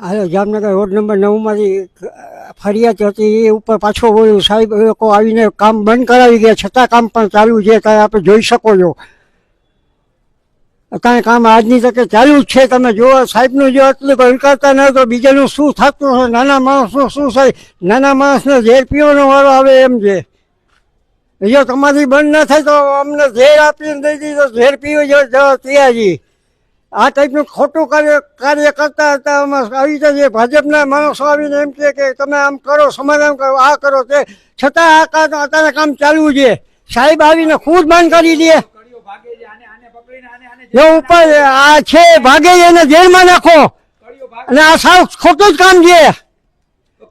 હાલો Jamnagar road number 9માંથી ફરિયાદ હતી એ ઉપર પાછો બોલ્યું સાહેબ એ લોકો આવીને કામ બંધ કરાવી ગયા છતાં કામ પણ ચાલુ છે ત્યારે આપણે જોઈ શકો છો કાંઈ કામ આજની તકે ચાલુ જ છે તમે જુઓ સાહેબનું જો એટલું કંઈ કરતા ન તો બીજાનું શું થતું હશે નાના માણસનું શું થાય નાના માણસને ઝેર પીવાનો વારો આવે એમ છે જો તમારી બંધ ન થાય તો અમને ઝેર આપીને દઈ દીધો ઝેર પીવી જવા તૈયાર છીએ આ ટાઈપનું ખોટું કાર્ય કરતા હતા આવી રીતે જે ભાજપના માણસો આવીને એમ કે તમે આમ કરો સમાધાન કરો આ કરો તે છતાં આ અત્યારે કામ ચાલુ છે સાહેબ આવીને ખુદ બંધ કરી દે જો ઉપર આ છે ભાગે એને જેલમાં નાખો અને આ સાવ ખોટું જ કામ છે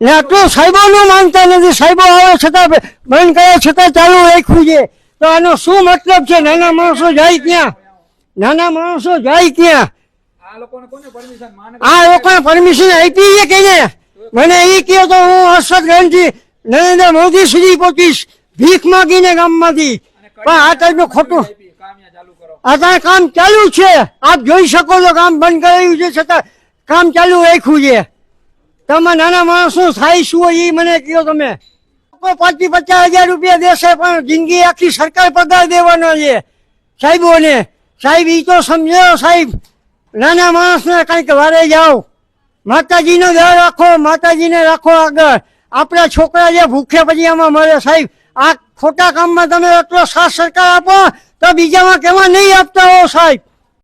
ને આટલું સાહેબોનું માનતા નથી સાહેબો આવે છતાં બંધ કર્યા છતાં ચાલુ રાખ્યું છે તો આનો શું મતલબ છે નાના માણસો જાય ક્યાં નાના માણસો જાય ક્યાં આ લોકોને પરમિશન આપી છે કે મને એ કહ્યું તો હું હર્ષદ ગંજથી નરેન્દ્ર મોદી સુધી પહોંચીશ ભીખ માગીને ગામમાંથી પણ આ ટાઈપનું ખોટું અત્યારે કામ ચાલુ છે આપ જોઈ શકો છો કામ બંધ કરાયું છે છતાં કામ ચાલુ રાખ્યું છે તમે નાના માણસો થાય શું હોય એ મને કહો તમે 50,000 રૂપિયા દેશે પણ જિંદગી આખી સરકાર પગાર દેવાનો છે સાહેબોને સાહેબ એ તો સમજો સાહેબ નાના માણસને કંઈક વારે જાઓ માતાજીનો દર રાખો માતાજીને રાખો આગળ આપણા છોકરા જે ભૂખ્યા પછી આમાં મળે સાહેબ આ ખોટા કામમાં તમે એટલો સાથ સરકાર આપો તો બીજામાં કેવા નહીં આપતા હો સાહેબ